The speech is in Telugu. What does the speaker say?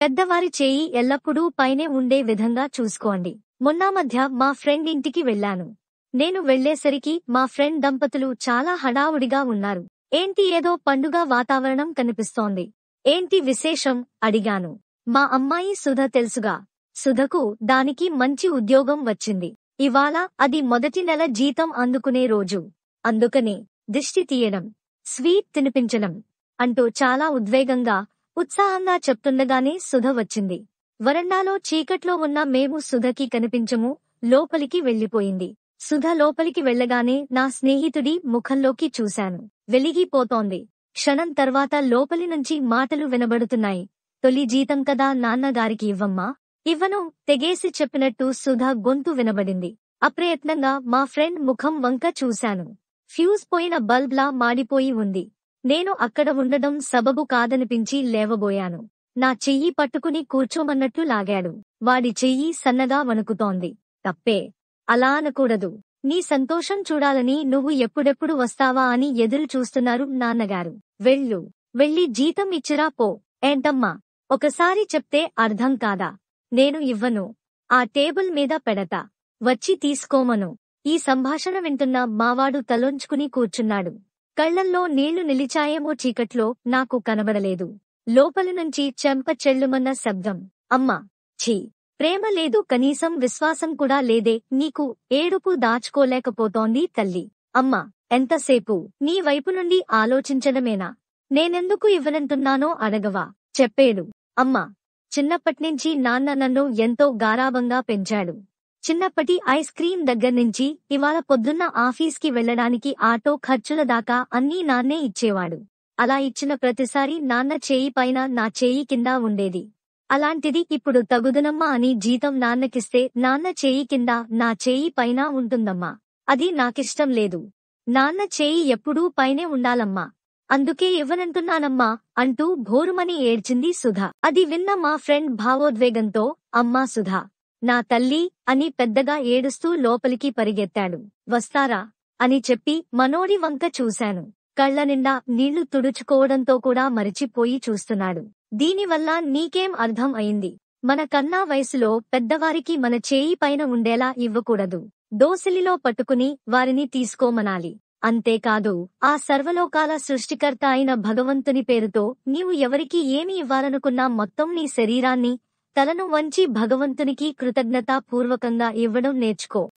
పెద్దవారి చేయి ఎల్లప్పుడూ పైనే ఉండే విధంగా చూసుకోండి. మొన్న మధ్య మా ఫ్రెండ్ ఇంటికి వెళ్ళాను. నేను వెళ్ళేసరికి మా ఫ్రెండ్ దంపతులు చాలా హడావుడిగా ఉన్నారు. ఏంటి ఏదో పండుగ వాతావరణం కనిపిస్తోంది. ఏంటి విశేషం అడిగాను. మా అమ్మాయి సుధ తెలుసుగా. సుధకు దానికి మంచి ఉద్యోగం వచ్చింది. ఇవాళ అది మొదటి నెల జీతం అందుకునే రోజు. అందుకనే దిష్టి తీయడం, స్వీట్ తినిపించడం అంటూ చాలా ఉద్వేగంగా, ఉత్సాహంగా చెప్తుండగానే సుధ వచ్చింది. వరండాలో చీకట్లో ఉన్న మేము సుధకి కనిపించము. లోపలికి వెళ్ళిపోయింది. సుధ లోపలికి వెళ్ళగానే నా స్నేహితుడి ముఖంలోకి చూశాను. వెలిగిపోతోంది. క్షణం తర్వాత లోపలి నుంచి మాటలు వినబడుతున్నాయి. తొలి జీతం కదా నాన్నగారికి ఇవ్వమ్మా. ఇవ్వను తెగేసి చెప్పినట్టు సుధ గొంతు వినబడింది. అప్రయత్నంగా మా ఫ్రెండ్ ముఖం వంక చూశాను. ఫ్యూజ్ పోయిన బల్బ్లా మాడిపోయి ఉంది. నేను అక్కడ ఉండడం సబబు కాదనిపించి లేవబోయాను. నా చెయ్యి పట్టుకుని కూర్చోమన్నట్టు లాగాడు. వాడి చెయ్యి సన్నగా వణుకుతోంది. తప్పే. అలా అనకూడదు. నీ సంతోషం చూడాలని నువ్వు ఎప్పుడెప్పుడు వస్తావా అని ఎదురు చూస్తున్నారు నాన్నగారు. వెళ్ళు. వెళ్ళి జీతం ఇచ్చిరా పో. ఏంటమ్మా, ఒకసారి చెప్తే అర్థం కాదా? నేను ఇవ్వను. ఆ టేబుల్ మీద పెడతా. వచ్చి తీసుకోమను. ఈ సంభాషణ వింటున్న మావాడు తలొంచుకుని కూర్చున్నాడు. కళ్లల్లో నీళ్లు నిలిచాయేమో. చీకట్లో నాకు కనబడలేదు. లోపలి నుంచి చెంప చెల్లుమన్న శబ్దం. అమ్మా, ఛీ, ప్రేమ లేదు, కనీసం విశ్వాసం కూడా లేదే నీకు. ఏడుపు దాచుకోలేకపోతోంది తల్లి. అమ్మా, ఎంతసేపు నీ వైపు నుండి ఆలోచించడమేనా? నేనెందుకు ఇవ్వనంటున్నానో అడగవా? చెప్పేడు. అమ్మా, చిన్నప్పట్నించి నాన్న నన్ను ఎంతో గారాబంగా పెంచాడు. చిన్నప్పటి ఐస్ క్రీం దగ్గర్నుంచి ఇవాళ పొద్దున్న ఆఫీస్కి వెళ్లడానికి ఆటో ఖర్చుల దాకా అన్నీ నాన్నే ఇచ్చేవాడు. అలా ఇచ్చిన ప్రతిసారి నాన్న చేయి పైన నా చేయి కింద ఉండేది. అలాంటిది ఇప్పుడు తగుదనమ్మా అని జీతం నాన్నకిస్తే నాన్న చేయి కింద నా చేయి పైన ఉంటుందమ్మా. అది నాకిష్టం లేదు. నాన్న చేయి ఎప్పుడూ పైనే ఉండాలమ్మా. అందుకే ఇవ్వనంటున్నానమ్మా అంటూ భోరుమని ఏడ్చింది సుధ. అది విన్న మా ఫ్రెండ్ భావోద్వేగంతో, అమ్మా సుధా, నా తల్లి అని పెద్దగా ఏడుస్తూ లోపలికి పరిగెత్తాడు. వస్తారా అని చెప్పి మనోడి వంక చూశాను. కళ్ల నిండా నీళ్లు తుడుచుకోవడంతో కూడా మరిచిపోయి చూస్తున్నాడు. దీనివల్ల నీకేం అర్థం అయింది? మన కన్నా వయసులో పెద్దవారికి మన చేయి పైన ఉండేలా ఇవ్వకూడదు. దోసిలిలో పట్టుకుని వారిని తీసుకోమనాలి. అంతేకాదు, ఆ సర్వలోకాల సృష్టికర్త అయిన భగవంతుని పేరుతో నీవు ఎవరికి ఏమి ఇవ్వాలనుకున్నా మొత్తం నీ శరీరాన్ని, తలను వంచి భగవంతునికి కృతజ్ఞతాపూర్వకంగా ఇవ్వడం నేర్చుకో.